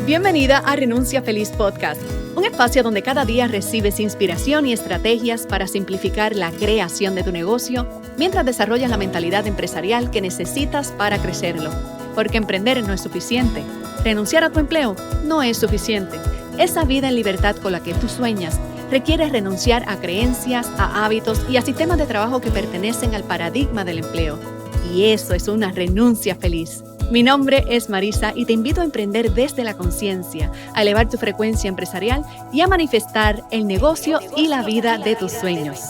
Bienvenida a Renuncia Feliz Podcast, un espacio donde cada día recibes inspiración y estrategias para simplificar la creación de tu negocio mientras desarrollas la mentalidad empresarial que necesitas para crecerlo. Porque emprender no es suficiente, renunciar a tu empleo no es suficiente. Esa vida en libertad con la que tú sueñas requiere renunciar a creencias, a hábitos y a sistemas de trabajo que pertenecen al paradigma del empleo. Y eso es una renuncia feliz. Mi nombre es Marisa y te invito a emprender desde la conciencia, a elevar tu frecuencia empresarial y a manifestar el negocio y la vida de tus sueños.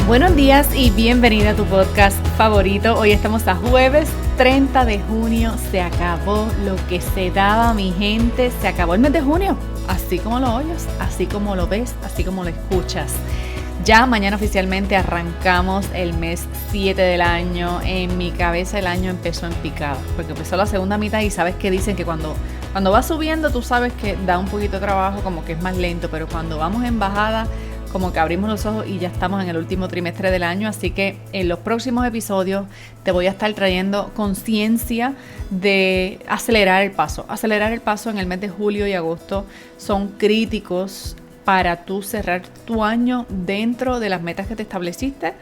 Buenos días y bienvenida a tu podcast favorito. Hoy estamos a jueves 30 de junio. Se acabó lo que se daba, mi gente. Se acabó el mes de junio. Así como lo oyes, así como lo ves, así como lo escuchas. Ya mañana oficialmente arrancamos el mes 7 del año. En mi cabeza el año empezó en picada, porque empezó la segunda mitad y sabes que dicen que cuando va subiendo tú sabes que da un poquito de trabajo, como que es más lento, pero cuando vamos en bajada como que abrimos los ojos y ya estamos en el último trimestre del año. Así que en los próximos episodios te voy a estar trayendo conciencia de acelerar el paso. Acelerar el paso en el mes de julio y agosto son críticos para tú cerrar tu año dentro de las metas que te estableciste,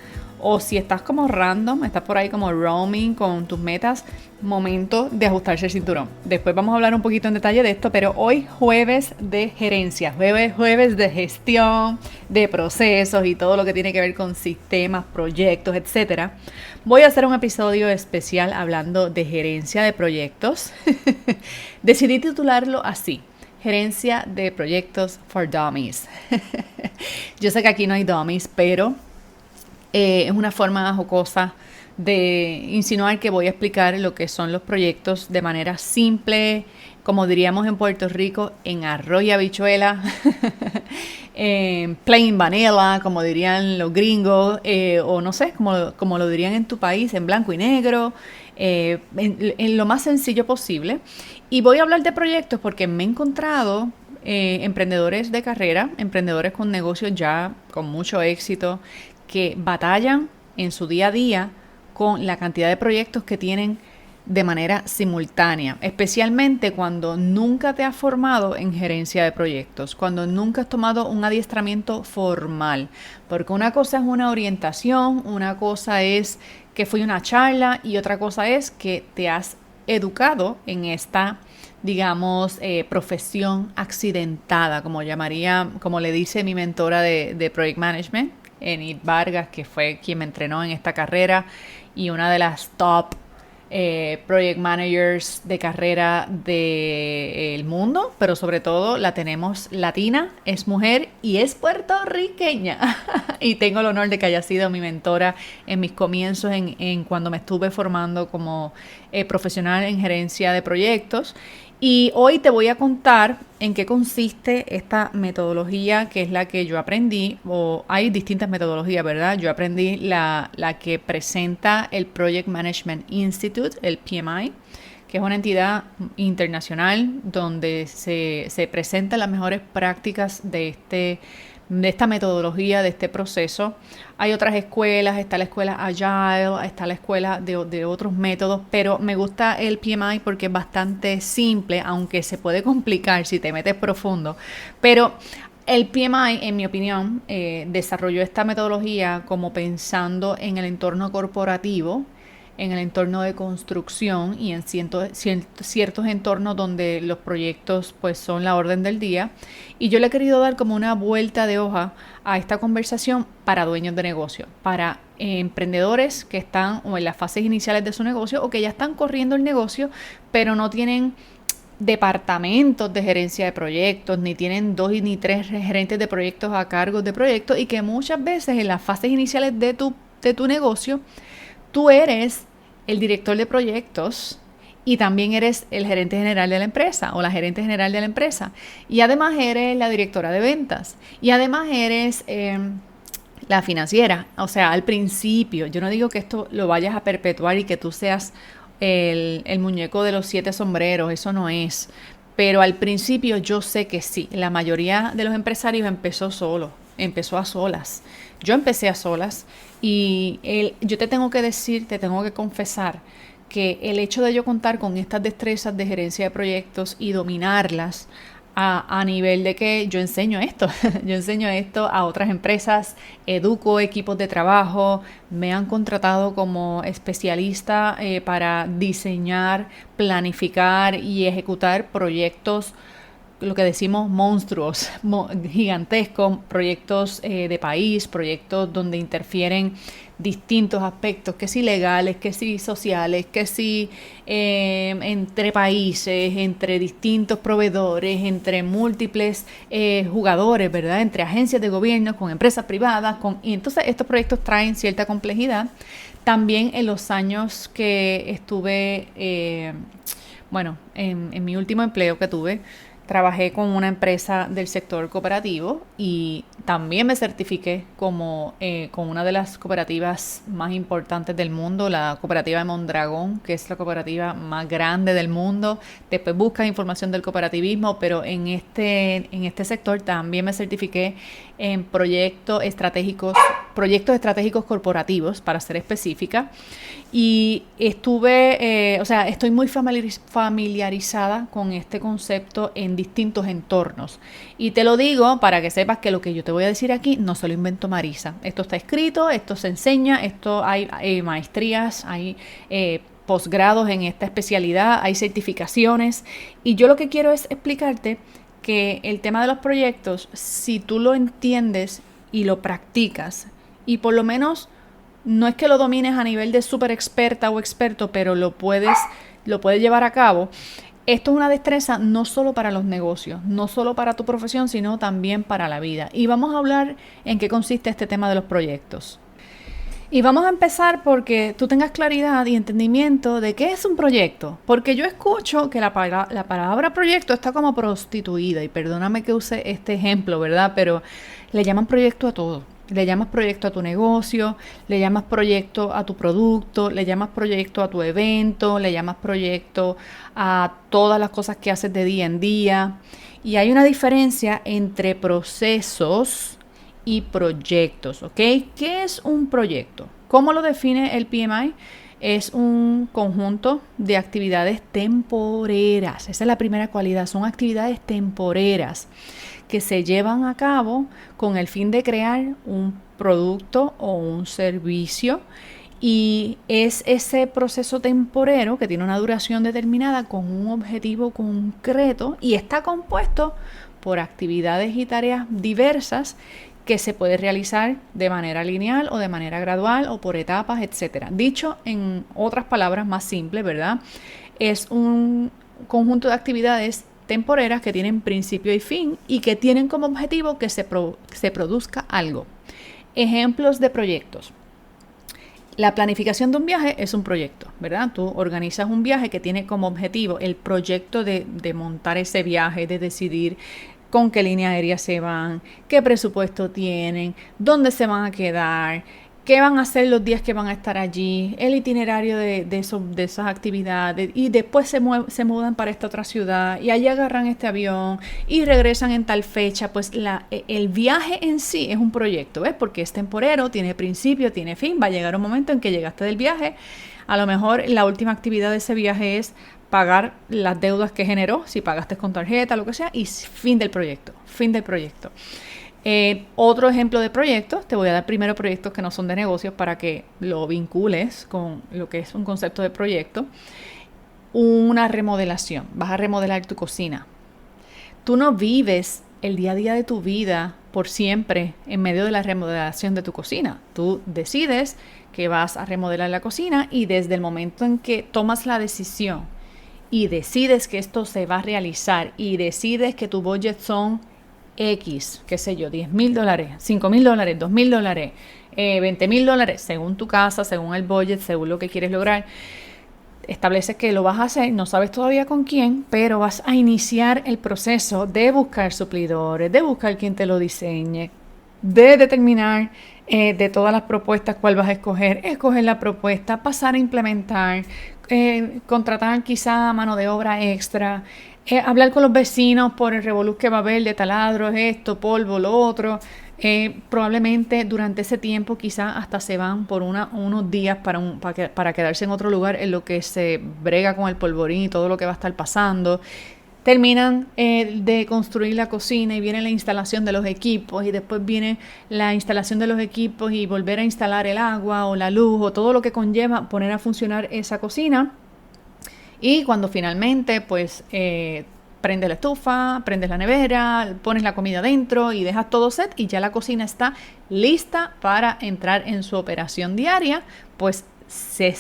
o si estás como random, estás por ahí como roaming con tus metas, momento de ajustarse el cinturón. Después vamos a hablar un poquito en detalle de esto, pero hoy jueves de gerencia, jueves de gestión, de procesos y todo lo que tiene que ver con sistemas, proyectos, etcétera. Voy a hacer un episodio especial hablando de gerencia de proyectos. Decidí titularlo así: Gerencia de proyectos for dummies. Yo sé que aquí no hay dummies, pero es una forma jocosa de insinuar que voy a explicar lo que son los proyectos de manera simple, como diríamos en Puerto Rico, en arroz y habichuela, en plain vanilla, como dirían los gringos, o no sé, como lo dirían en tu país, en blanco y negro, en lo más sencillo posible. Y voy a hablar de proyectos porque me he encontrado emprendedores de carrera, emprendedores con negocios ya con mucho éxito, que batallan en su día a día con la cantidad de proyectos que tienen de manera simultánea, especialmente cuando nunca te has formado en gerencia de proyectos, cuando nunca has tomado un adiestramiento formal, porque una cosa es una orientación, una cosa es que fue una charla y otra cosa es que te has educado en esta, digamos, profesión accidentada, como le dice mi mentora de Project Management, Enid Vargas, que fue quien me entrenó en esta carrera y una de las top project managers de carrera del mundo, pero sobre todo la tenemos latina, es mujer y es puertorriqueña. Y tengo el honor de que haya sido mi mentora en mis comienzos en cuando me estuve formando como profesional en gerencia de proyectos. Y hoy te voy a contar en qué consiste esta metodología, que es la que yo aprendí, o hay distintas metodologías, ¿verdad? Yo aprendí la que presenta el Project Management Institute, el PMI, que es una entidad internacional donde se presentan las mejores prácticas de esta metodología, de este proceso. Hay otras escuelas, está la escuela Agile, está la escuela de otros métodos, pero me gusta el PMI porque es bastante simple, aunque se puede complicar si te metes profundo. Pero el PMI, en mi opinión, desarrolló esta metodología como pensando en el entorno corporativo, en el entorno de construcción y en ciertos entornos donde los proyectos pues son la orden del día. Y yo le he querido dar como una vuelta de hoja a esta conversación para dueños de negocio, para emprendedores que están o en las fases iniciales de su negocio o que ya están corriendo el negocio, pero no tienen departamentos de gerencia de proyectos, ni tienen 2 ni 3 gerentes de proyectos a cargo de proyectos, y que muchas veces en las fases iniciales de tu negocio tú eres el director de proyectos y también eres el gerente general de la empresa o la gerente general de la empresa. Y además eres la directora de ventas. Y además eres la financiera. O sea, al principio, yo no digo que esto lo vayas a perpetuar y que tú seas el muñeco de los 7 sombreros. Eso no es. Pero al principio yo sé que sí. La mayoría de los empresarios empezó a solas. Yo empecé a solas y yo te tengo que decir, te tengo que confesar que el hecho de yo contar con estas destrezas de gerencia de proyectos y dominarlas a nivel de que yo enseño esto, yo enseño esto a otras empresas, educo equipos de trabajo, me han contratado como especialista para diseñar, planificar y ejecutar proyectos, lo que decimos monstruos, gigantescos, proyectos de país, proyectos donde interfieren distintos aspectos, que si legales, que si sociales, que si entre países, entre distintos proveedores, entre múltiples jugadores, ¿verdad? Entre agencias de gobierno, con empresas privadas, y entonces estos proyectos traen cierta complejidad. También en los años que estuve, en mi último empleo que tuve, trabajé con una empresa del sector cooperativo y también me certifiqué como con una de las cooperativas más importantes del mundo, la cooperativa de Mondragón, que es la cooperativa más grande del mundo. Después buscas información del cooperativismo, pero en este sector también me certifiqué en proyectos estratégicos corporativos, para ser específica. Y estoy muy familiarizada con este concepto en distintos entornos. Y te lo digo para que sepas que lo que yo te voy a decir aquí no se lo invento Marisa. Esto está escrito, esto se enseña, hay maestrías, hay posgrados en esta especialidad, hay certificaciones. Y yo lo que quiero es explicarte que el tema de los proyectos, si tú lo entiendes y lo practicas, y por lo menos no es que lo domines a nivel de súper experta o experto, pero lo puedes llevar a cabo. Esto es una destreza no solo para los negocios, no solo para tu profesión, sino también para la vida. Y vamos a hablar en qué consiste este tema de los proyectos. Y vamos a empezar porque tú tengas claridad y entendimiento de qué es un proyecto. Porque yo escucho que la palabra proyecto está como prostituida, y perdóname que use este ejemplo, ¿verdad? Pero le llaman proyecto a todo. Le llamas proyecto a tu negocio, le llamas proyecto a tu producto, le llamas proyecto a tu evento, le llamas proyecto a todas las cosas que haces de día en día. Y hay una diferencia entre procesos y proyectos, ¿ok? ¿Qué es un proyecto? ¿Cómo lo define el PMI? Es un conjunto de actividades temporeras. Esa es la primera cualidad, son actividades temporeras que se llevan a cabo con el fin de crear un producto o un servicio, y es ese proceso temporero que tiene una duración determinada con un objetivo concreto y está compuesto por actividades y tareas diversas que se puede realizar de manera lineal o de manera gradual o por etapas, etc. Dicho en otras palabras más simples, ¿verdad? Es un conjunto de actividades temporeras que tienen principio y fin y que tienen como objetivo que se produzca algo. Ejemplos de proyectos. La planificación de un viaje es un proyecto, ¿verdad? Tú organizas un viaje que tiene como objetivo el proyecto de montar ese viaje, de decidir con qué línea aérea se van, qué presupuesto tienen, dónde se van a quedar, qué van a hacer los días que van a estar allí, el itinerario de esas actividades, y después se mudan para esta otra ciudad y allí agarran este avión y regresan en tal fecha. Pues el viaje en sí es un proyecto, ¿ves? Porque es temporero, tiene principio, tiene fin. Va a llegar un momento en que llegaste del viaje, a lo mejor la última actividad de ese viaje es pagar las deudas que generó, si pagaste con tarjeta, lo que sea, y fin del proyecto. Otro ejemplo de proyectos, te voy a dar primero proyectos que no son de negocios para que lo vincules con lo que es un concepto de proyecto. Una remodelación, vas a remodelar tu cocina. Tú no vives el día a día de tu vida por siempre en medio de la remodelación de tu cocina. Tú decides que vas a remodelar la cocina y desde el momento en que tomas la decisión y decides que esto se va a realizar y decides que tu budget son X, qué sé yo, $10,000, $5,000, $2,000, $20,000, según tu casa, según el budget, según lo que quieres lograr. Estableces que lo vas a hacer, no sabes todavía con quién, pero vas a iniciar el proceso de buscar suplidores, de buscar quien te lo diseñe, de determinar de todas las propuestas cuál vas a escoger la propuesta, pasar a implementar, contratar quizá mano de obra extra, hablar con los vecinos por el revolú que va a haber de taladros, esto, polvo, lo otro, Probablemente durante ese tiempo quizás hasta se van por unos días para quedarse en otro lugar en lo que se brega con el polvorín y todo lo que va a estar pasando. Terminan de construir la cocina y viene la instalación de los equipos y después viene la instalación de los equipos y volver a instalar el agua o la luz o todo lo que conlleva poner a funcionar esa cocina. Y cuando finalmente pues prendes la estufa, prendes la nevera, pones la comida dentro y dejas todo set y ya la cocina está lista para entrar en su operación diaria, pues se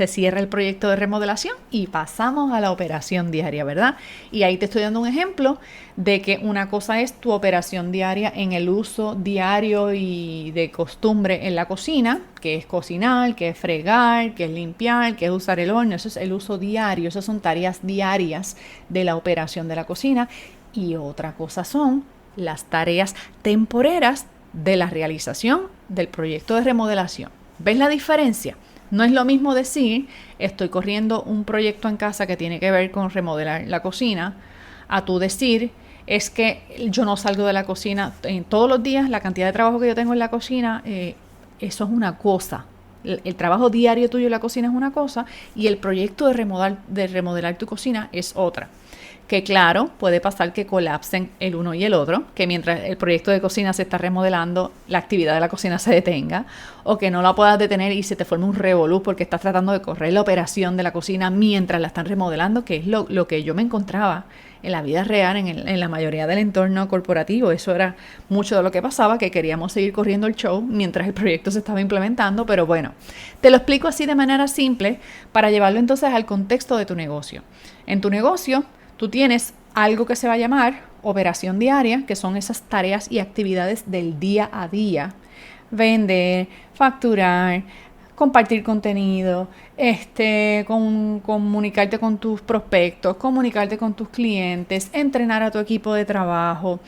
cierra el proyecto de remodelación y pasamos a la operación diaria, ¿verdad? Y ahí te estoy dando un ejemplo de que una cosa es tu operación diaria en el uso diario y de costumbre en la cocina, que es cocinar, que es fregar, que es limpiar, que es usar el horno. Eso es el uso diario, esas son tareas diarias de la operación de la cocina. Y otra cosa son las tareas temporeras de la realización del proyecto de remodelación. ¿Ves la diferencia? No es lo mismo decir, estoy corriendo un proyecto en casa que tiene que ver con remodelar la cocina, a tú decir, es que yo no salgo de la cocina todos los días, la cantidad de trabajo que yo tengo en la cocina, eso es una cosa. El trabajo diario tuyo en la cocina es una cosa y el proyecto de remodelar tu cocina es otra. Que claro, puede pasar que colapsen el uno y el otro, que mientras el proyecto de cocina se está remodelando, la actividad de la cocina se detenga, o que no la puedas detener y se te forme un revolú porque estás tratando de correr la operación de la cocina mientras la están remodelando, que es lo que yo me encontraba en la vida real, en la mayoría del entorno corporativo. Eso era mucho de lo que pasaba, que queríamos seguir corriendo el show mientras el proyecto se estaba implementando, pero bueno, te lo explico así de manera simple para llevarlo entonces al contexto de tu negocio. En tu negocio, tú tienes algo que se va a llamar operación diaria, que son esas tareas y actividades del día a día. Vender, facturar, compartir contenido, comunicarte con tus prospectos, comunicarte con tus clientes, entrenar a tu equipo de trabajo,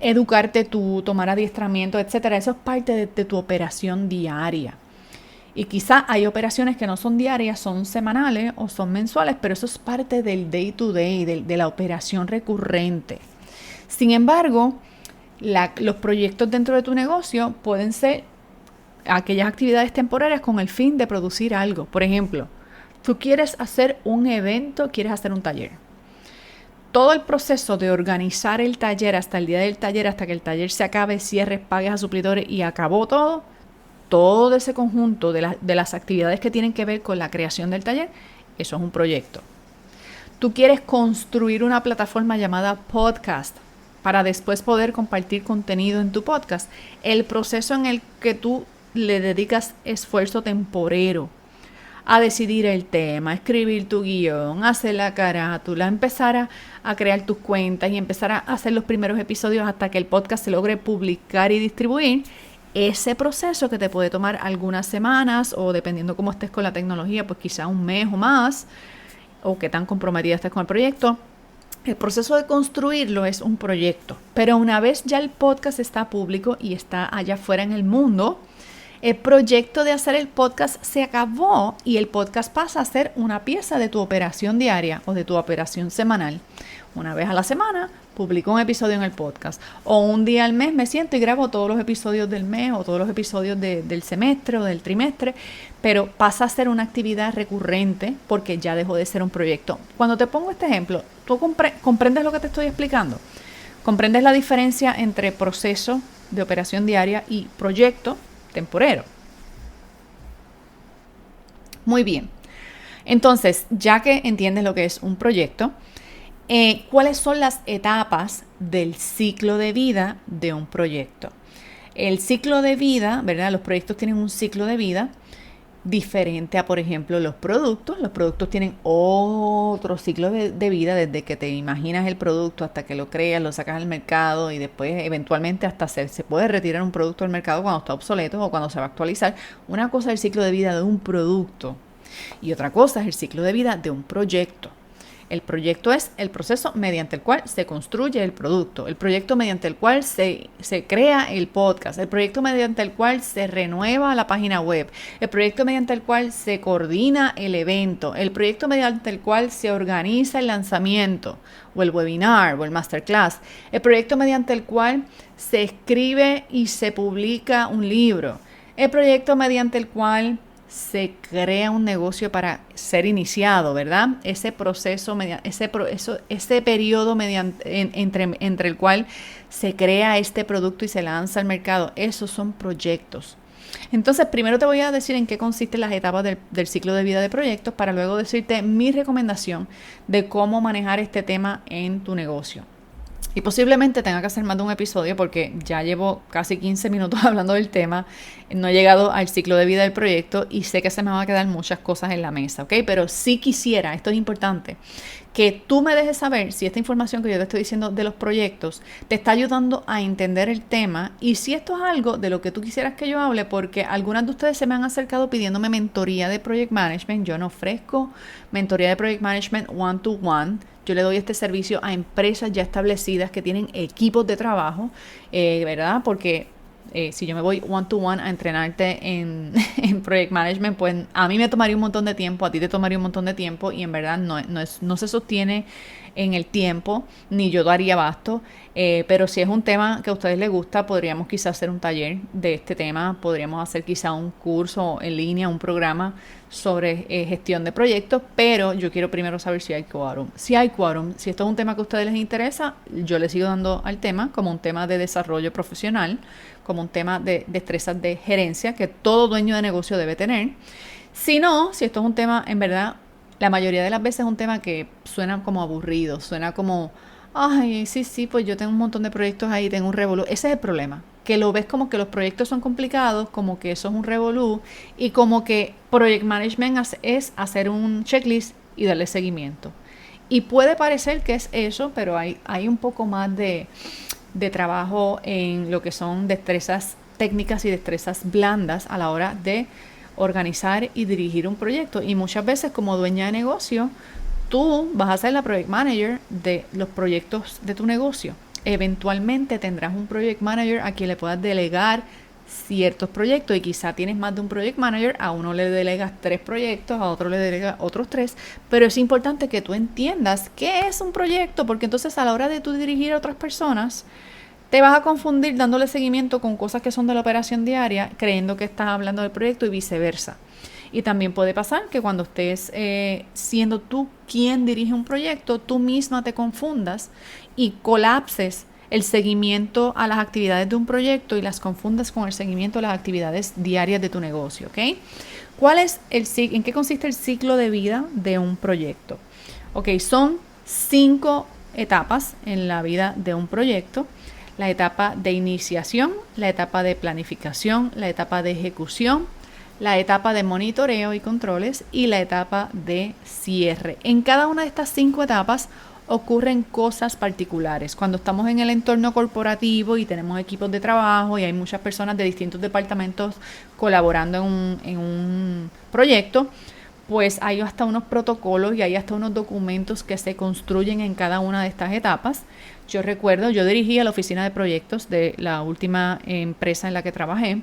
educarte tú, tomar adiestramiento, etcétera. Eso es parte de tu operación diaria. Y quizá hay operaciones que no son diarias, son semanales o son mensuales, pero eso es parte del day to day, de la operación recurrente. Sin embargo, los proyectos dentro de tu negocio pueden ser aquellas actividades temporarias con el fin de producir algo. Por ejemplo, tú quieres hacer un evento, quieres hacer un taller. Todo el proceso de organizar el taller hasta el día del taller, hasta que el taller se acabe, cierres, pagues a suplidores y acabó todo ese conjunto de las actividades que tienen que ver con la creación del taller, eso es un proyecto. Tú quieres construir una plataforma llamada podcast para después poder compartir contenido en tu podcast. El proceso en el que tú le dedicas esfuerzo temporero a decidir el tema, a escribir tu guión, a hacer la carátula, empezar a crear tus cuentas y empezar a hacer los primeros episodios hasta que el podcast se logre publicar y distribuir. Ese proceso que te puede tomar algunas semanas o dependiendo cómo estés con la tecnología, pues quizá un mes o más, o qué tan comprometida estés con el proyecto. El proceso de construirlo es un proyecto, pero una vez ya el podcast está público y está allá afuera en el mundo, el proyecto de hacer el podcast se acabó y el podcast pasa a ser una pieza de tu operación diaria o de tu operación semanal. Una vez a la semana publico un episodio en el podcast o un día al mes me siento y grabo todos los episodios del mes o todos los episodios del semestre o del trimestre, pero pasa a ser una actividad recurrente porque ya dejó de ser un proyecto. Cuando te pongo este ejemplo, ¿tú comprendes lo que te estoy explicando? ¿Comprendes la diferencia entre proceso de operación diaria y proyecto temporero? Muy bien. Entonces, ya que entiendes lo que es un proyecto, ¿cuáles son las etapas del ciclo de vida de un proyecto? El ciclo de vida, ¿verdad? Los proyectos tienen un ciclo de vida diferente a, por ejemplo, los productos. Los productos tienen otro ciclo de vida desde que te imaginas el producto hasta que lo creas, lo sacas al mercado y después eventualmente hasta se puede retirar un producto del mercado cuando está obsoleto o cuando se va a actualizar. Una cosa es el ciclo de vida de un producto y otra cosa es el ciclo de vida de un proyecto. El proyecto es el proceso mediante el cual se construye el producto, el proyecto mediante el cual se crea el podcast, el proyecto mediante el cual se renueva la página web, el proyecto mediante el cual se coordina el evento, el proyecto mediante el cual se organiza el lanzamiento o el webinar o el masterclass, el proyecto mediante el cual se escribe y se publica un libro, el proyecto mediante el cual se crea un negocio para ser iniciado, ¿verdad? Ese proceso, ese periodo entre el cual se crea este producto y se lanza al mercado, esos son proyectos. Entonces, primero te voy a decir en qué consisten las etapas del ciclo de vida de proyectos para luego decirte mi recomendación de cómo manejar este tema en tu negocio. Y posiblemente tenga que hacer más de un episodio porque ya llevo casi 15 minutos hablando del tema, no he llegado al ciclo de vida del proyecto y sé que se me van a quedar muchas cosas en la mesa, ¿ok? Pero sí quisiera, esto es importante, que tú me dejes saber si esta información que yo te estoy diciendo de los proyectos te está ayudando a entender el tema y si esto es algo de lo que tú quisieras que yo hable, porque algunas de ustedes se me han acercado pidiéndome mentoría de Project Management. Yo no ofrezco mentoría de Project Management one-to-one. Yo le doy este servicio a empresas ya establecidas que tienen equipos de trabajo, ¿verdad? Porque si yo me voy one-to-one a entrenarte en Project Management, pues a mí me tomaría un montón de tiempo, a ti te tomaría un montón de tiempo y en verdad no se sostiene en el tiempo, ni yo daría abasto. Pero si es un tema que a ustedes les gusta, podríamos quizás hacer un taller de este tema, podríamos hacer quizá un curso en línea, un programa sobre gestión de proyectos, pero yo quiero primero saber si hay quórum. Si hay quórum, si esto es un tema que a ustedes les interesa, yo les sigo dando al tema como un tema de desarrollo profesional, como un tema de destrezas de gerencia que todo dueño de negocio debe tener. Si no, si esto es un tema, en verdad, la mayoría de las veces es un tema que suena como aburrido, suena como, ay, sí, pues yo tengo un montón de proyectos ahí, tengo un revolú. Ese es el problema, que lo ves como que los proyectos son complicados, como que eso es un revolú y como que Project Management es hacer un checklist y darle seguimiento. Y puede parecer que es eso, pero hay un poco más de trabajo en lo que son destrezas técnicas y destrezas blandas a la hora de organizar y dirigir un proyecto. Y muchas veces como dueña de negocio, tú vas a ser la project manager de los proyectos de tu negocio. Eventualmente tendrás un project manager a quien le puedas delegar ciertos proyectos y quizá tienes más de un project manager, a uno le delegas 3 proyectos, a otro le delegas otros 3, pero es importante que tú entiendas qué es un proyecto, porque entonces a la hora de tú dirigir a otras personas te vas a confundir dándole seguimiento con cosas que son de la operación diaria, creyendo que estás hablando del proyecto y viceversa. Y también puede pasar que cuando estés siendo tú quien dirige un proyecto, tú misma te confundas y colapses el seguimiento a las actividades de un proyecto y las confundas con el seguimiento a las actividades diarias de tu negocio, ¿ok? ¿En qué consiste el ciclo de vida de un proyecto? Ok, son 5 etapas en la vida de un proyecto. La etapa de iniciación, la etapa de planificación, la etapa de ejecución, la etapa de monitoreo y controles y la etapa de cierre. En cada una de estas 5 etapas ocurren cosas particulares. Cuando estamos en el entorno corporativo y tenemos equipos de trabajo y hay muchas personas de distintos departamentos colaborando en un proyecto, pues hay hasta unos protocolos y hay hasta unos documentos que se construyen en cada una de estas etapas. Yo recuerdo, yo dirigía la oficina de proyectos de la última empresa en la que trabajé.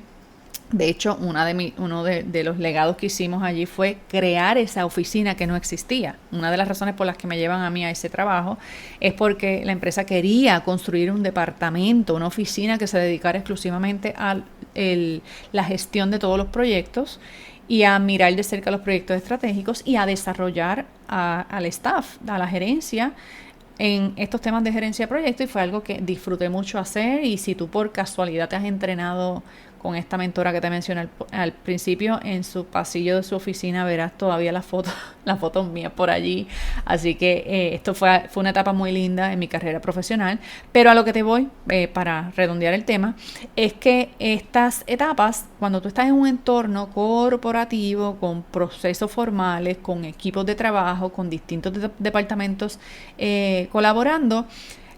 De hecho, uno de los legados que hicimos allí fue crear esa oficina que no existía. Una de las razones por las que me llevan a mí a ese trabajo es porque la empresa quería construir un departamento, una oficina que se dedicara exclusivamente a la gestión de todos los proyectos y a mirar de cerca los proyectos estratégicos y a desarrollar al staff, a la gerencia en estos temas de gerencia de proyectos, y fue algo que disfruté mucho hacer. Y si tú por casualidad te has entrenado con esta mentora que te mencioné al principio, en su pasillo de su oficina verás todavía las fotos mías por allí. Así que esto fue una etapa muy linda en mi carrera profesional. Pero a lo que te voy, para redondear el tema, es que estas etapas, cuando tú estás en un entorno corporativo, con procesos formales, con equipos de trabajo, con distintos departamentos colaborando,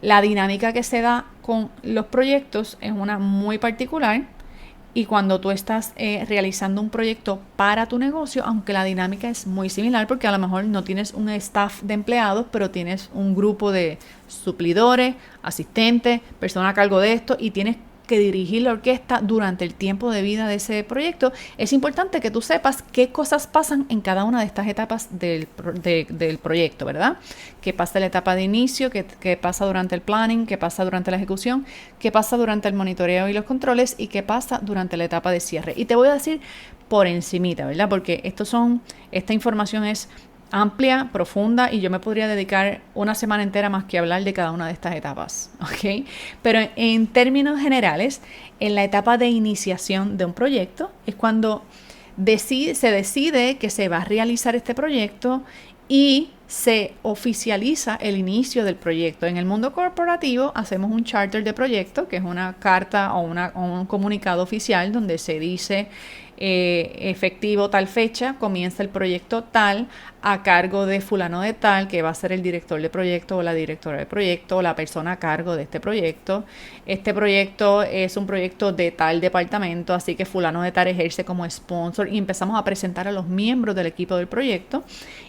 la dinámica que se da con los proyectos es una muy particular. y cuando tú estás realizando un proyecto para tu negocio, aunque la dinámica es muy similar porque a lo mejor no tienes un staff de empleados, pero tienes un grupo de suplidores, asistentes, personas a cargo de esto y tienes que dirigir la orquesta durante el tiempo de vida de ese proyecto, es importante que tú sepas qué cosas pasan en cada una de estas etapas del proyecto, ¿verdad? ¿Qué pasa en la etapa de inicio? ¿Qué pasa durante el planning? ¿Qué pasa durante la ejecución? ¿Qué pasa durante el monitoreo y los controles? ¿Y qué pasa durante la etapa de cierre? Y te voy a decir por encimita, ¿verdad? Porque esta información es amplia, profunda y yo me podría dedicar una semana entera más que hablar de cada una de estas etapas, ¿ok? Pero en términos generales, en la etapa de iniciación de un proyecto es cuando se decide que se va a realizar este proyecto y se oficializa el inicio del proyecto. En el mundo corporativo hacemos un charter de proyecto, que es una carta o un comunicado oficial donde se dice efectivo tal fecha, comienza el proyecto tal, a cargo de fulano de tal, que va a ser el director de proyecto o la directora de proyecto o la persona a cargo de este proyecto. Este proyecto es un proyecto de tal departamento, así que fulano de tal ejerce como sponsor y empezamos a presentar a los miembros del equipo del proyecto.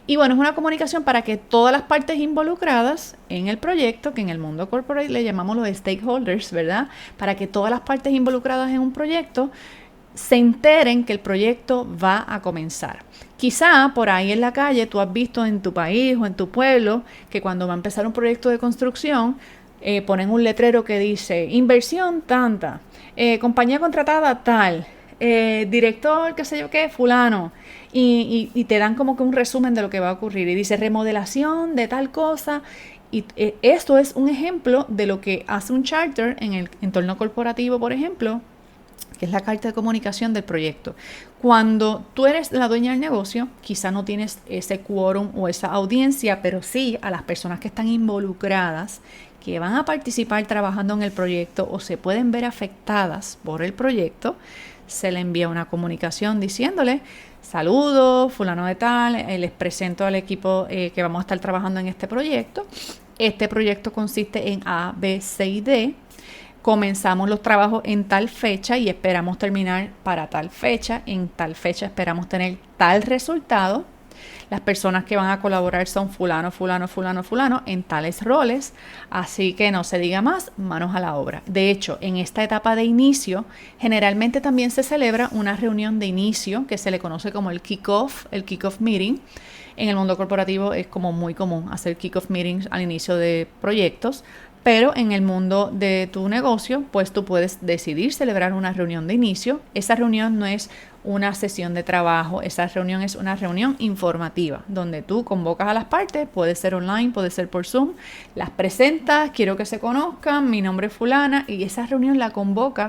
Y bueno, es una comunicación para que todas las partes involucradas en el proyecto, que en el mundo corporate le llamamos los stakeholders, ¿verdad? Para que todas las partes involucradas en un proyecto se enteren que el proyecto va a comenzar. Quizá por ahí en la calle tú has visto en tu país o en tu pueblo que cuando va a empezar un proyecto de construcción ponen un letrero que dice inversión tanta, compañía contratada tal, director qué sé yo qué, fulano, y te dan como que un resumen de lo que va a ocurrir y dice remodelación de tal cosa. Y esto es un ejemplo de lo que hace un charter en el entorno corporativo, por ejemplo, que es la carta de comunicación del proyecto. Cuando tú eres la dueña del negocio, quizá no tienes ese quórum o esa audiencia, pero sí a las personas que están involucradas, que van a participar trabajando en el proyecto o se pueden ver afectadas por el proyecto, se le envía una comunicación diciéndole: saludos, fulano de tal, les presento al equipo que vamos a estar trabajando en este proyecto. Este proyecto consiste en A, B, C y D. Comenzamos los trabajos en tal fecha y esperamos terminar para tal fecha. En tal fecha esperamos tener tal resultado. Las personas que van a colaborar son fulano, fulano, fulano, fulano en tales roles. Así que no se diga más, manos a la obra. De hecho, en esta etapa de inicio, generalmente también se celebra una reunión de inicio que se le conoce como el kickoff meeting. En el mundo corporativo es como muy común hacer kickoff meetings al inicio de proyectos. Pero en el mundo de tu negocio, pues tú puedes decidir celebrar una reunión de inicio. Esa reunión no es una sesión de trabajo, esa reunión es una reunión informativa, donde tú convocas a las partes, puede ser online, puede ser por Zoom, las presentas, quiero que se conozcan, mi nombre es fulana, y esa reunión la convoca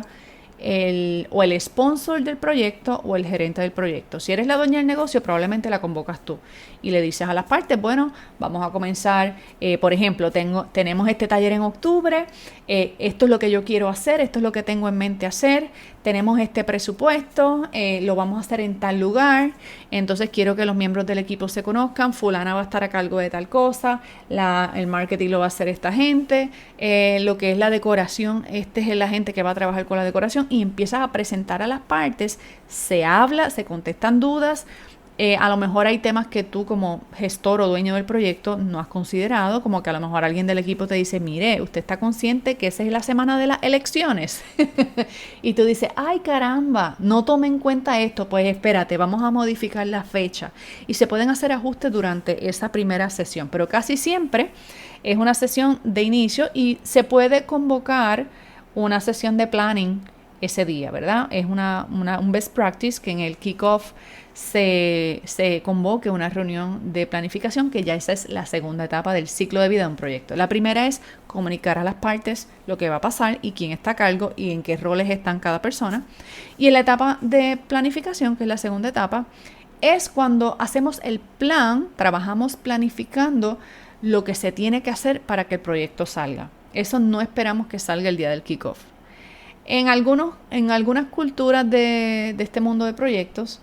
el sponsor del proyecto o el gerente del proyecto. Si eres la dueña del negocio, probablemente la convocas tú y le dices a las partes: bueno, vamos a comenzar, por ejemplo, tenemos este taller en octubre, esto es lo que yo quiero hacer, esto es lo que tengo en mente hacer, tenemos este presupuesto, lo vamos a hacer en tal lugar, entonces quiero que los miembros del equipo se conozcan, fulana va a estar a cargo de tal cosa, el marketing lo va a hacer esta gente, lo que es la decoración, este es la gente que va a trabajar con la decoración, y empiezas a presentar a las partes, se habla, se contestan dudas. A lo mejor hay temas que tú como gestor o dueño del proyecto no has considerado, como que a lo mejor alguien del equipo te dice: mire, usted está consciente que esa es la semana de las elecciones. Y tú dices: ay caramba, no tome en cuenta esto, pues espérate, vamos a modificar la fecha. Y se pueden hacer ajustes durante esa primera sesión, pero casi siempre es una sesión de inicio y se puede convocar una sesión de planning ese día, ¿verdad? Es un best practice que en el kickoff se convoque una reunión de planificación, que ya esa es la segunda etapa del ciclo de vida de un proyecto. La primera es comunicar a las partes lo que va a pasar y quién está a cargo y en qué roles están cada persona. Y en la etapa de planificación, que es la segunda etapa, es cuando hacemos el plan, trabajamos planificando lo que se tiene que hacer para que el proyecto salga. Eso no esperamos que salga el día del kickoff. En algunas culturas de este mundo de proyectos,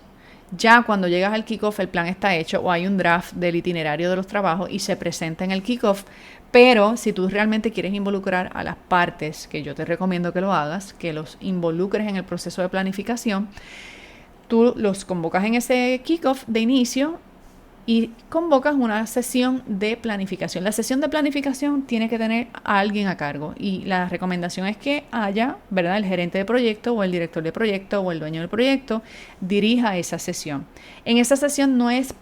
Ya cuando llegas al kickoff el plan está hecho o hay un draft del itinerario de los trabajos y se presenta en el kickoff. Pero si tú realmente quieres involucrar a las partes, que yo te recomiendo que lo hagas, que los involucres en el proceso de planificación, tú los convocas en ese kickoff de inicio y convocas una sesión de planificación. La sesión de planificación tiene que tener a alguien a cargo y la recomendación es que haya, ¿verdad?, el gerente de proyecto o el director de proyecto o el dueño del proyecto dirija esa sesión. En esa sesión no es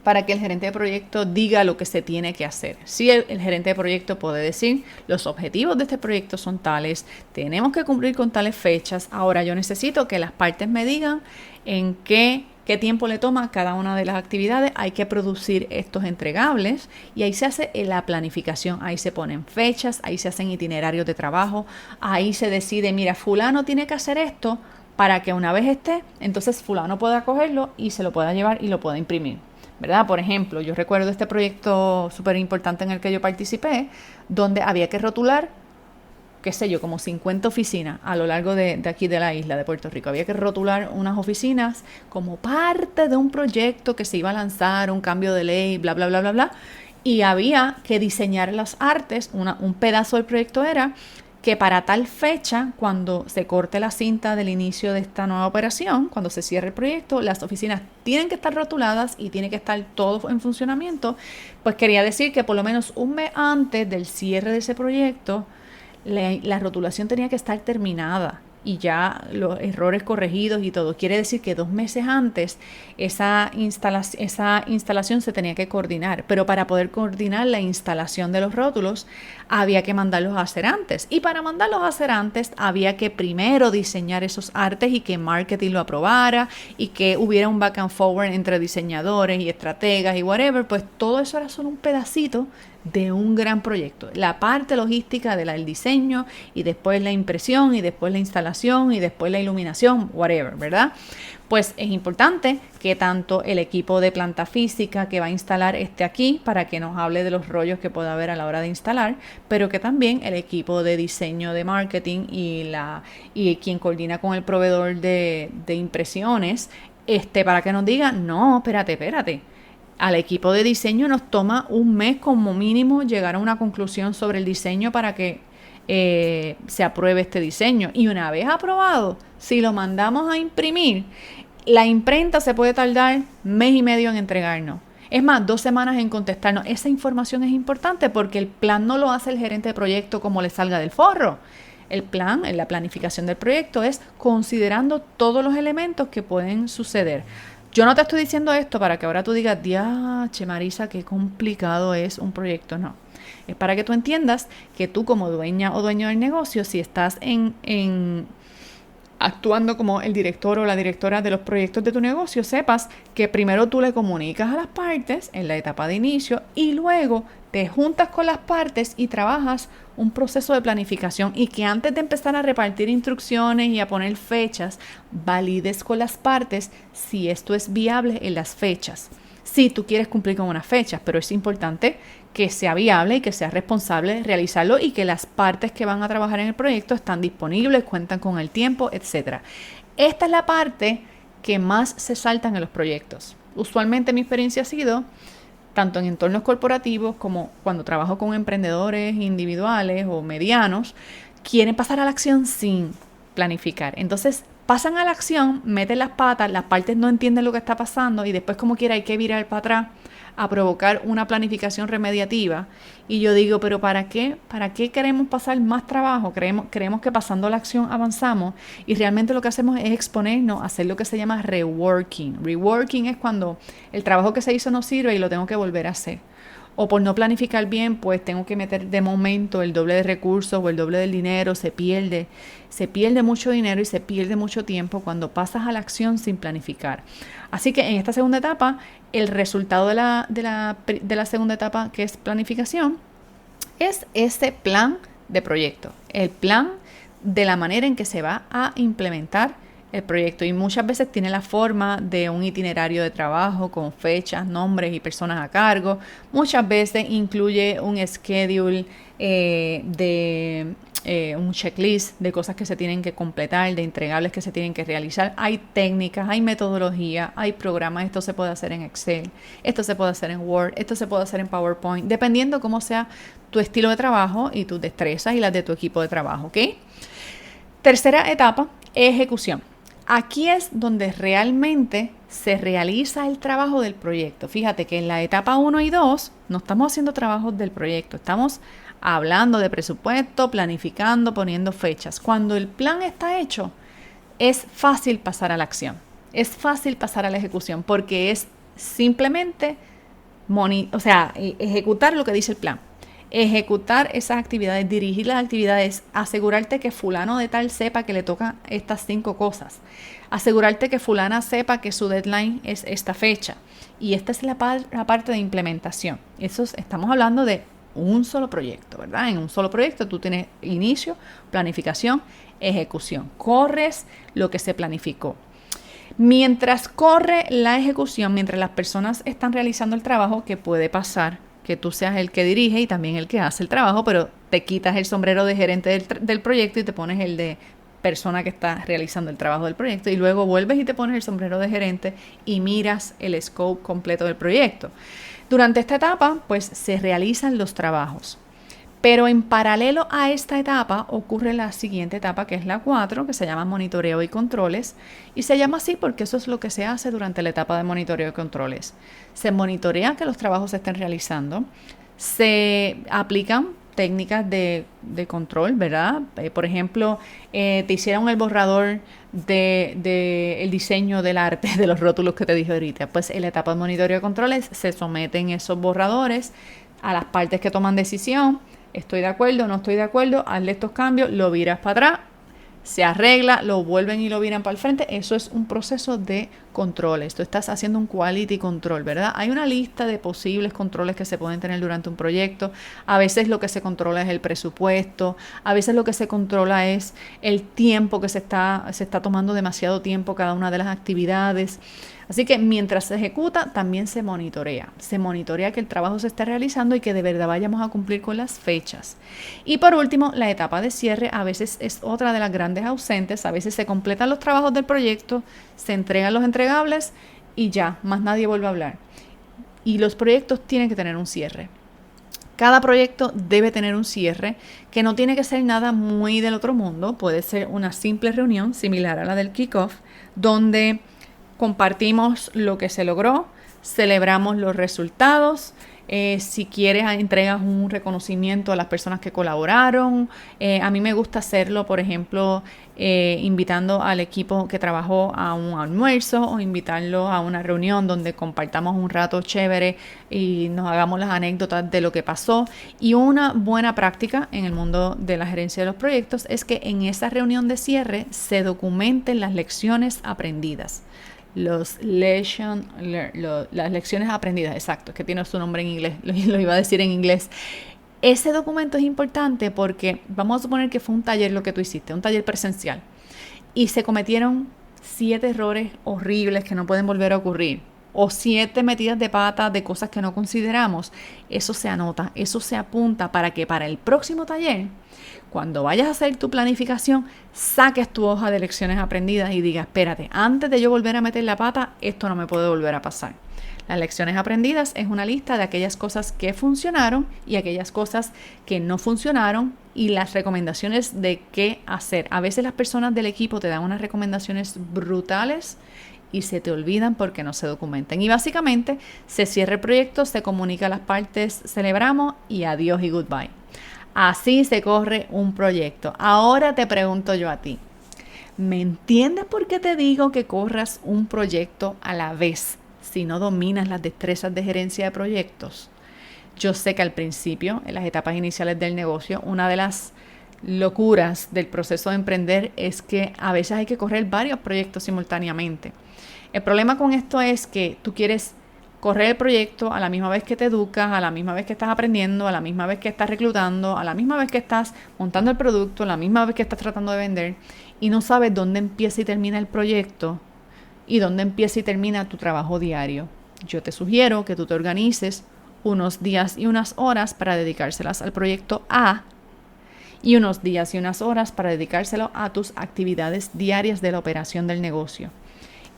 para que el gerente de proyecto diga lo que se tiene que hacer. Sí, el gerente de proyecto puede decir, los objetivos de este proyecto son tales, tenemos que cumplir con tales fechas, ahora yo necesito que las partes me digan en qué tiempo le toma cada una de las actividades, hay que producir estos entregables y ahí se hace la planificación, ahí se ponen fechas, ahí se hacen itinerarios de trabajo, ahí se decide, mira, fulano tiene que hacer esto para que una vez esté, entonces fulano pueda cogerlo y se lo pueda llevar y lo pueda imprimir, ¿verdad? Por ejemplo, yo recuerdo este proyecto súper importante en el que yo participé, donde había que rotular, qué sé yo, como 50 oficinas a lo largo de aquí de la isla de Puerto Rico. Había que rotular unas oficinas como parte de un proyecto que se iba a lanzar, un cambio de ley, bla, bla, bla, bla, bla. Y había que diseñar las artes, un pedazo del proyecto era que para tal fecha, cuando se corte la cinta del inicio de esta nueva operación, cuando se cierre el proyecto, las oficinas tienen que estar rotuladas y tiene que estar todo en funcionamiento. Pues quería decir que por lo menos un mes antes del cierre de ese proyecto, la rotulación tenía que estar terminada y ya los errores corregidos y todo. Quiere decir que 2 meses antes esa instalación se tenía que coordinar, pero para poder coordinar la instalación de los rótulos había que mandarlos a hacer antes. Y para mandarlos a hacer antes había que primero diseñar esos artes y que marketing lo aprobara y que hubiera un back and forward entre diseñadores y estrategas y whatever. Pues todo eso era solo un pedacito de un gran proyecto. La parte logística del diseño y después la impresión y después la instalación y después la iluminación, whatever, ¿verdad? Pues es importante que tanto el equipo de planta física que va a instalar esté aquí para que nos hable de los rollos que pueda haber a la hora de instalar, pero que también el equipo de diseño de marketing y quien coordina con el proveedor de impresiones para que nos diga, no, espérate. Al equipo de diseño nos toma un mes como mínimo llegar a una conclusión sobre el diseño para que se apruebe este diseño. Y una vez aprobado, si lo mandamos a imprimir, la imprenta se puede tardar 1 mes y medio en entregarnos. Es más, 2 semanas en contestarnos. Esa información es importante porque el plan no lo hace el gerente de proyecto como le salga del forro. El plan, la planificación del proyecto es considerando todos los elementos que pueden suceder. Yo no te estoy diciendo esto para que ahora tú digas, diache Marisa, qué complicado es un proyecto. No, es para que tú entiendas que tú como dueña o dueño del negocio, si estás actuando como el director o la directora de los proyectos de tu negocio, sepas que primero tú le comunicas a las partes en la etapa de inicio y luego te juntas con las partes y trabajas un proceso de planificación y que antes de empezar a repartir instrucciones y a poner fechas, valides con las partes si esto es viable en las fechas. Si tú quieres cumplir con unas fechas, pero es importante que sea viable y que sea responsable realizarlo y que las partes que van a trabajar en el proyecto están disponibles, cuentan con el tiempo, etc. Esta es la parte que más se saltan en los proyectos. Usualmente mi experiencia ha sido tanto en entornos corporativos como cuando trabajo con emprendedores individuales o medianos, quieren pasar a la acción sin planificar. Entonces pasan a la acción, meten las patas, las partes no entienden lo que está pasando y después como quiera hay que virar para atrás a provocar una planificación remediativa. Y yo digo, ¿pero para qué? ¿Para qué queremos pasar más trabajo? Creemos que pasando la acción avanzamos y realmente lo que hacemos es exponernos a hacer lo que se llama reworking. Reworking es cuando el trabajo que se hizo no sirve y lo tengo que volver a hacer. O por no planificar bien, pues tengo que meter de momento el doble de recursos o el doble del dinero, se pierde mucho dinero y se pierde mucho tiempo cuando pasas a la acción sin planificar. Así que en esta segunda etapa, el resultado de la segunda etapa, que es planificación, es ese plan de proyecto, el plan de la manera en que se va a implementar el proyecto y muchas veces tiene la forma de un itinerario de trabajo con fechas, nombres y personas a cargo. Muchas veces incluye un schedule un checklist de cosas que se tienen que completar, de entregables que se tienen que realizar. Hay técnicas, hay metodología, hay programas. Esto se puede hacer en Excel, esto se puede hacer en Word, esto se puede hacer en PowerPoint, dependiendo cómo sea tu estilo de trabajo y tus destrezas y las de tu equipo de trabajo, ¿ok? Tercera etapa, ejecución. Aquí es donde realmente se realiza el trabajo del proyecto. Fíjate que en la etapa 1 y 2 no estamos haciendo trabajos del proyecto, estamos hablando de presupuesto, planificando, poniendo fechas. Cuando el plan está hecho, es fácil pasar a la acción, es fácil pasar a la ejecución, porque es simplemente ejecutar lo que dice el plan. Ejecutar esas actividades, dirigir las actividades, asegurarte que fulano de tal sepa que le tocan estas 5 cosas, asegurarte que fulana sepa que su deadline es esta fecha. Y esta es la parte de implementación. Estamos hablando de un solo proyecto, ¿verdad? En un solo proyecto tú tienes inicio, planificación, ejecución. Corres lo que se planificó. Mientras corre la ejecución, mientras las personas están realizando el trabajo, que puede pasar que tú seas el que dirige y también el que hace el trabajo, pero te quitas el sombrero de gerente del proyecto y te pones el de persona que está realizando el trabajo del proyecto, y luego vuelves y te pones el sombrero de gerente y miras el scope completo del proyecto. Durante esta etapa, pues se realizan los trabajos. Pero en paralelo a esta etapa ocurre la siguiente etapa, que es la 4, que se llama monitoreo y controles. Y se llama así porque eso es lo que se hace durante la etapa de monitoreo y controles. Se monitorea que los trabajos se estén realizando, se aplican técnicas de control, ¿verdad? Por ejemplo, te hicieron el borrador el diseño del arte de los rótulos que te dije ahorita. Pues en la etapa de monitoreo y controles se someten esos borradores a las partes que toman decisión. Estoy de acuerdo, no estoy de acuerdo, hazle estos cambios, lo viras para atrás, se arregla, lo vuelven y lo viran para el frente. Eso es un proceso de controles. Tú estás haciendo un quality control, ¿verdad? Hay una lista de posibles controles que se pueden tener durante un proyecto. A veces lo que se controla es el presupuesto, a veces lo que se controla es el tiempo que se está tomando demasiado tiempo cada una de las actividades. Así que mientras se ejecuta, también se monitorea. Se monitorea que el trabajo se esté realizando y que de verdad vayamos a cumplir con las fechas. Y por último, la etapa de cierre a veces es otra de las grandes ausentes. A veces se completan los trabajos del proyecto, se entregan los entregables y ya, más nadie vuelve a hablar. Y los proyectos tienen que tener un cierre. Cada proyecto debe tener un cierre, que no tiene que ser nada muy del otro mundo. Puede ser una simple reunión similar a la del kickoff, donde compartimos lo que se logró, celebramos los resultados. Si quieres, entregas un reconocimiento a las personas que colaboraron. A mí me gusta hacerlo, por ejemplo, invitando al equipo que trabajó a un almuerzo, o invitarlo a una reunión donde compartamos un rato chévere y nos hagamos las anécdotas de lo que pasó. Y una buena práctica en el mundo de la gerencia de los proyectos es que en esa reunión de cierre se documenten las lecciones aprendidas. Las lecciones aprendidas, exacto, es que tiene su nombre en inglés, lo iba a decir en inglés. Ese documento es importante porque vamos a suponer que fue un taller lo que tú hiciste, un taller presencial, y se cometieron 7 errores horribles que no pueden volver a ocurrir, o 7 metidas de pata de cosas que no consideramos. Eso se anota, eso se apunta para que para el próximo taller, cuando vayas a hacer tu planificación, saques tu hoja de lecciones aprendidas y digas, espérate, antes de yo volver a meter la pata, esto no me puede volver a pasar. Las lecciones aprendidas es una lista de aquellas cosas que funcionaron y aquellas cosas que no funcionaron, y las recomendaciones de qué hacer. A veces las personas del equipo te dan unas recomendaciones brutales y se te olvidan porque no se documentan. Y básicamente se cierra el proyecto, se comunica a las partes, celebramos y adiós y goodbye. Así se corre un proyecto. Ahora te pregunto yo a ti, ¿me entiendes por qué te digo que corras un proyecto a la vez si no dominas las destrezas de gerencia de proyectos? Yo sé que al principio, en las etapas iniciales del negocio, una de las locuras del proceso de emprender es que a veces hay que correr varios proyectos simultáneamente. El problema con esto es que tú quieres correr el proyecto a la misma vez que te educas, a la misma vez que estás aprendiendo, a la misma vez que estás reclutando, a la misma vez que estás montando el producto, a la misma vez que estás tratando de vender, y no sabes dónde empieza y termina el proyecto y dónde empieza y termina tu trabajo diario. Yo te sugiero que tú te organices unos días y unas horas para dedicárselas al proyecto A y unos días y unas horas para dedicárselo a tus actividades diarias de la operación del negocio.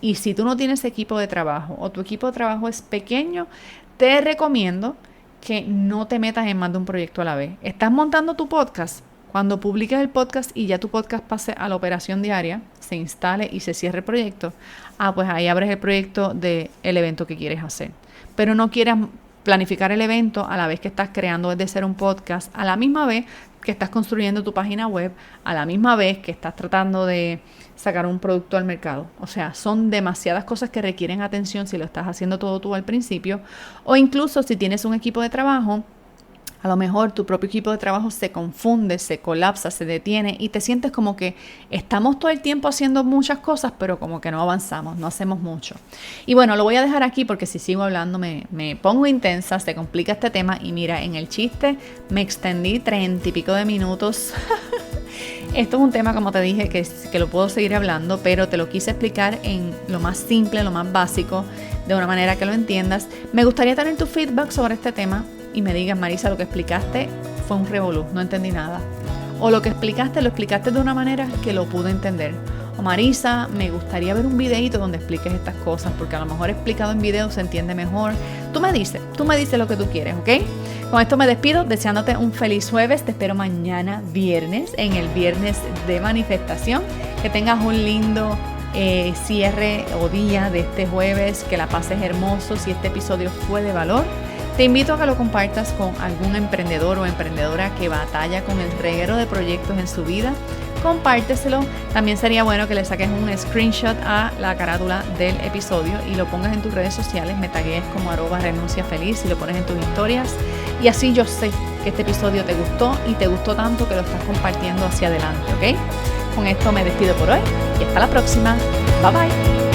Y si tú no tienes equipo de trabajo o tu equipo de trabajo es pequeño, te recomiendo que no te metas en más de un proyecto a la vez. ¿Estás montando tu podcast? Cuando publiques el podcast y ya tu podcast pase a la operación diaria, se instale y se cierre el proyecto, pues ahí abres el proyecto del evento que quieres hacer. Pero no quieras planificar el evento a la vez que estás creando desde cero un podcast, a la misma vez que estás construyendo tu página web, a la misma vez que estás tratando de sacar un producto al mercado. O sea, son demasiadas cosas que requieren atención si lo estás haciendo todo tú al principio, o incluso si tienes un equipo de trabajo. A lo mejor tu propio equipo de trabajo se confunde, se colapsa, se detiene y te sientes como que estamos todo el tiempo haciendo muchas cosas, pero como que no avanzamos, no hacemos mucho. Y bueno, lo voy a dejar aquí porque si sigo hablando me pongo intensa, se complica este tema y mira, en el chiste me extendí 30 y pico de minutos. Esto es un tema, como te dije, que lo puedo seguir hablando, pero te lo quise explicar en lo más simple, lo más básico, de una manera que lo entiendas. Me gustaría tener tu feedback sobre este tema y me digas, Marisa, lo que explicaste fue un revolú, no entendí nada. O lo que explicaste, lo explicaste de una manera que lo pude entender. O Marisa, me gustaría ver un videito donde expliques estas cosas, porque a lo mejor explicado en video se entiende mejor. Tú me dices lo que tú quieres, ¿ok? Con esto me despido, deseándote un feliz jueves. Te espero mañana viernes, en el viernes de manifestación. Que tengas un lindo cierre o día de este jueves, que la pases hermoso. Si este episodio fue de valor, te invito a que lo compartas con algún emprendedor o emprendedora que batalla con el reguero de proyectos en su vida. Compárteselo. También sería bueno que le saques un screenshot a la carátula del episodio y lo pongas en tus redes sociales. Me tagues como @renunciafeliz y lo pones en tus historias. Y así yo sé que este episodio te gustó y te gustó tanto que lo estás compartiendo hacia adelante, ¿ok? Con esto me despido por hoy y hasta la próxima. Bye bye.